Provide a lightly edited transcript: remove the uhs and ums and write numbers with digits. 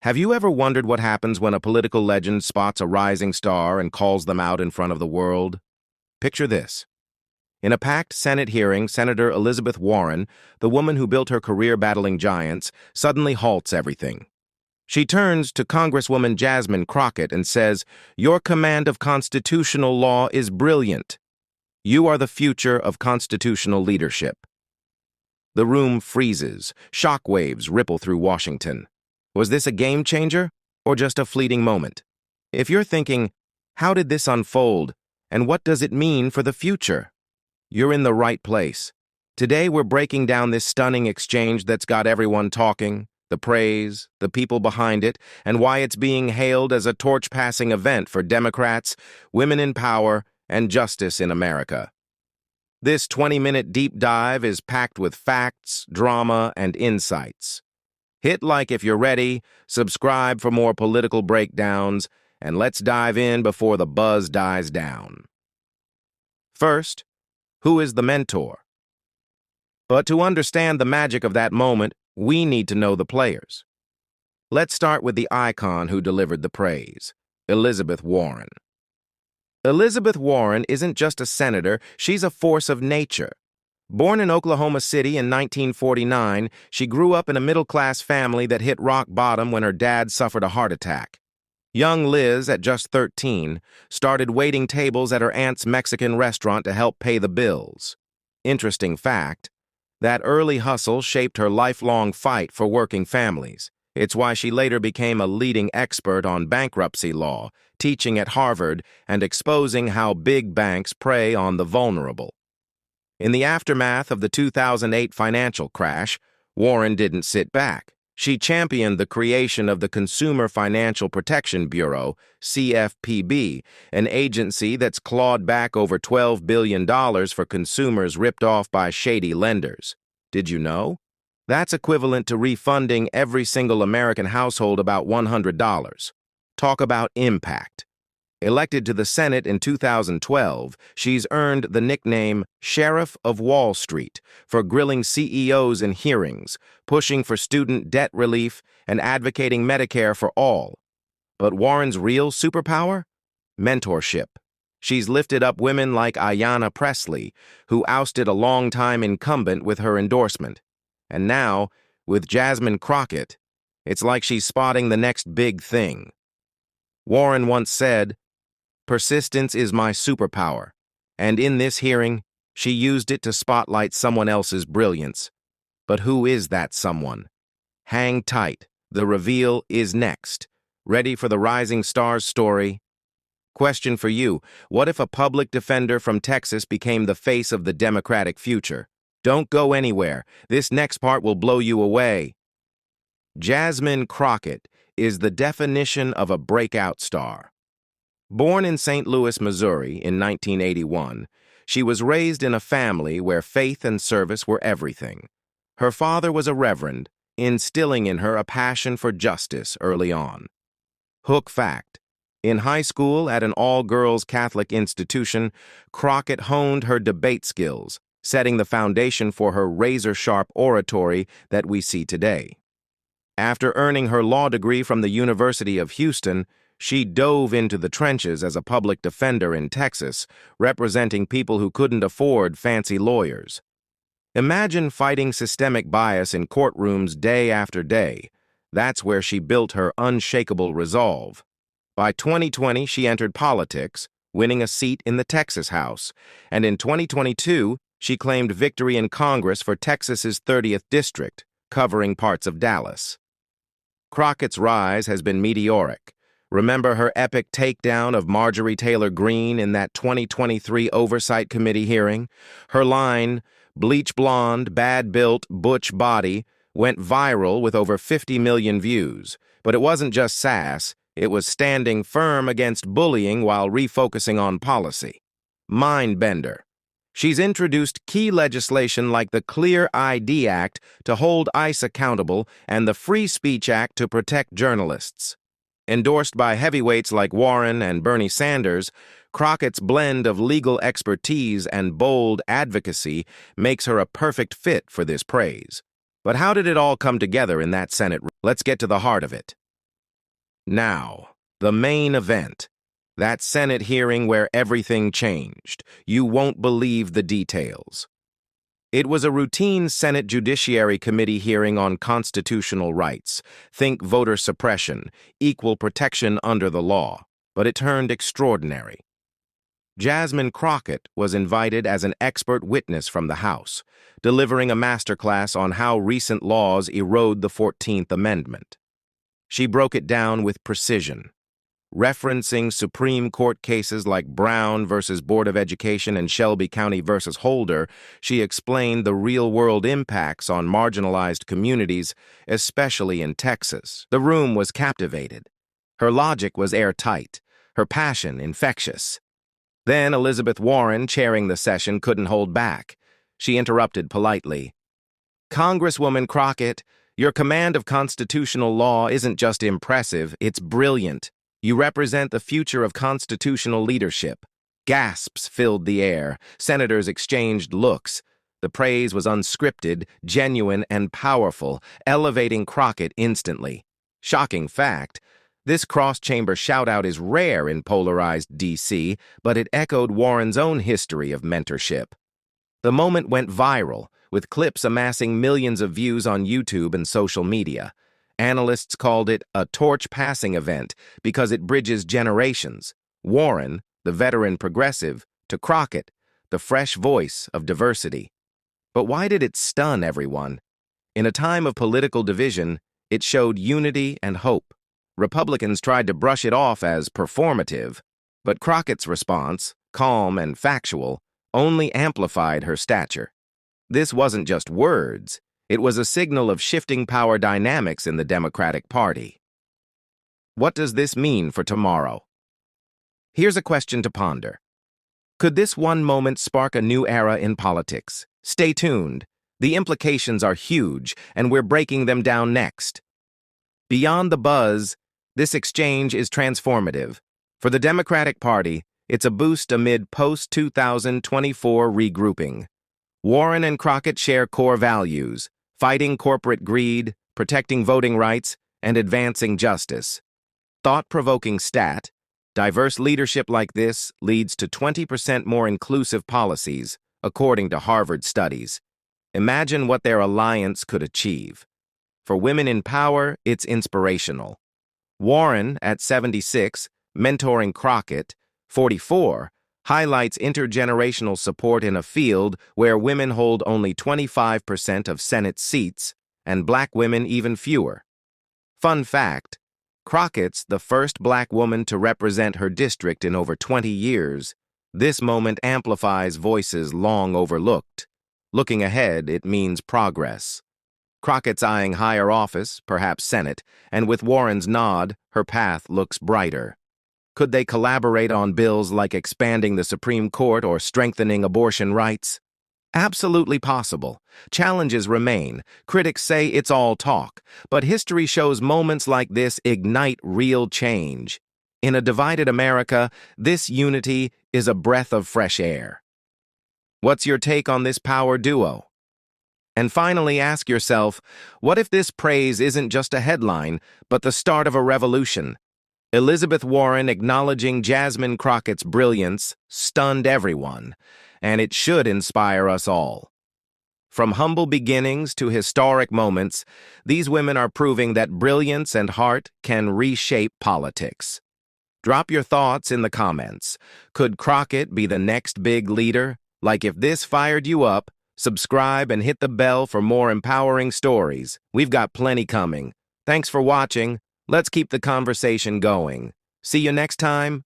Have you ever wondered what happens when a political legend spots a rising star and calls them out in front of the world? Picture this. In a packed Senate hearing, Senator Elizabeth Warren, the woman who built her career battling giants, suddenly halts everything. She turns to Congresswoman Jasmine Crockett and says, "Your command of constitutional law is brilliant. You are the future of constitutional leadership." The room freezes. Shockwaves ripple through Washington. Was this a game changer or just a fleeting moment? If you're thinking, how did this unfold and what does it mean for the future? You're in the right place. Today we're breaking down this stunning exchange that's got everyone talking, the praise, the people behind it, and why it's being hailed as a torch-passing event for Democrats, women in power, and justice in America. This 20-minute deep dive is packed with facts, drama, and insights. Hit like if you're ready, subscribe for more political breakdowns, and let's dive in before the buzz dies down. First, who is the mentor? But to understand the magic of that moment, we need to know the players. Let's start with the icon who delivered the praise, Elizabeth Warren. Elizabeth Warren isn't just a senator, she's a force of nature. Born in Oklahoma City in 1949, she grew up in a middle-class family that hit rock bottom when her dad suffered a heart attack. Young Liz, at just 13, started waiting tables at her aunt's Mexican restaurant to help pay the bills. Interesting fact, that early hustle shaped her lifelong fight for working families. It's why she later became a leading expert on bankruptcy law, teaching at Harvard and exposing how big banks prey on the vulnerable. In the aftermath of the 2008 financial crash, Warren didn't sit back. She championed the creation of the Consumer Financial Protection Bureau, CFPB, an agency that's clawed back over $12 billion for consumers ripped off by shady lenders. Did you know? That's equivalent to refunding every single American household about $100. Talk about impact. Elected to the Senate in 2012, she's earned the nickname Sheriff of Wall Street for grilling CEOs in hearings, pushing for student debt relief, and advocating Medicare for all. But Warren's real superpower? Mentorship. She's lifted up women like Ayanna Pressley, who ousted a longtime incumbent with her endorsement. And now, with Jasmine Crockett, it's like she's spotting the next big thing. Warren once said, "Persistence is my superpower," and in this hearing, she used it to spotlight someone else's brilliance. But who is that someone? Hang tight, the reveal is next. Ready for the rising star's story? Question for you, what if a public defender from Texas became the face of the Democratic future? Don't go anywhere, this next part will blow you away. Jasmine Crockett is the definition of a breakout star. Born in St. Louis, Missouri in 1981, she was raised in a family where faith and service were everything. Her father was a reverend, instilling in her a passion for justice early on. Hook fact: in high school at an all-girls Catholic institution, Crockett honed her debate skills, setting the foundation for her razor-sharp oratory that we see today. After earning her law degree from the University of Houston, she dove into the trenches as a public defender in Texas, representing people who couldn't afford fancy lawyers. Imagine fighting systemic bias in courtrooms day after day. That's where she built her unshakable resolve. By 2020, she entered politics, winning a seat in the Texas House, and in 2022, she claimed victory in Congress for Texas's 30th district, covering parts of Dallas. Crockett's rise has been meteoric. Remember her epic takedown of Marjorie Taylor Greene in that 2023 Oversight Committee hearing? Her line, "Bleach blonde, bad-built, butch body," went viral with over 50 million views. But it wasn't just sass, it was standing firm against bullying while refocusing on policy. Mind-bender. She's introduced key legislation like the Clear ID Act to hold ICE accountable and the Free Speech Act to protect journalists. Endorsed by heavyweights like Warren and Bernie Sanders, Crockett's blend of legal expertise and bold advocacy makes her a perfect fit for this praise. But how did it all come together in that Senate room? Let's get to the heart of it. Now, the main event. That Senate hearing where everything changed. You won't believe the details. It was a routine Senate Judiciary Committee hearing on constitutional rights. Think voter suppression, equal protection under the law. But it turned extraordinary. Jasmine Crockett was invited as an expert witness from the House, delivering a masterclass on how recent laws erode the 14th Amendment. She broke it down with precision, referencing Supreme Court cases like Brown versus Board of Education and Shelby County versus Holder. She explained the real-world impacts on marginalized communities, especially in Texas. The room was captivated. Her logic was airtight, her passion infectious. Then Elizabeth Warren, chairing the session, couldn't hold back. She interrupted politely. "Congresswoman Crockett, your command of constitutional law isn't just impressive, it's brilliant. You represent the future of constitutional leadership." Gasps filled the air. Senators exchanged looks. The praise was unscripted, genuine, and powerful, elevating Crockett instantly. Shocking fact, this cross-chamber shout-out is rare in polarized D.C., but it echoed Warren's own history of mentorship. The moment went viral, with clips amassing millions of views on YouTube and social media. Analysts called it a torch-passing event because it bridges generations. Warren, the veteran progressive, to Crockett, the fresh voice of diversity. But why did it stun everyone? In a time of political division, it showed unity and hope. Republicans tried to brush it off as performative, but Crockett's response, calm and factual, only amplified her stature. This wasn't just words. It was a signal of shifting power dynamics in the Democratic Party. What does this mean for tomorrow? Here's a question to ponder. Could this one moment spark a new era in politics? Stay tuned. The implications are huge, and we're breaking them down next. Beyond the buzz, this exchange is transformative. For the Democratic Party, it's a boost amid post-2024 regrouping. Warren and Crockett share core values: fighting corporate greed, protecting voting rights, and advancing justice. Thought-provoking stat: diverse leadership like this leads to 20% more inclusive policies, according to Harvard studies. Imagine what their alliance could achieve. For women in power, it's inspirational. Warren, at 76, mentoring Crockett, 44, highlights intergenerational support in a field where women hold only 25% of Senate seats and black women even fewer. Fun fact, Crockett's the first black woman to represent her district in over 20 years. This moment amplifies voices long overlooked. Looking ahead, it means progress. Crockett's eyeing higher office, perhaps Senate, and with Warren's nod, her path looks brighter. Could they collaborate on bills like expanding the Supreme Court or strengthening abortion rights? Absolutely possible. Challenges remain. Critics say it's all talk, but history shows moments like this ignite real change. In a divided America, this unity is a breath of fresh air. What's your take on this power duo? And finally, ask yourself, what if this praise isn't just a headline, but the start of a revolution? Elizabeth Warren acknowledging Jasmine Crockett's brilliance stunned everyone, and it should inspire us all. From humble beginnings to historic moments, these women are proving that brilliance and heart can reshape politics. Drop your thoughts in the comments. Could Crockett be the next big leader? Like, if this fired you up, subscribe and hit the bell for more empowering stories. We've got plenty coming. Thanks for watching. Let's keep the conversation going. See you next time.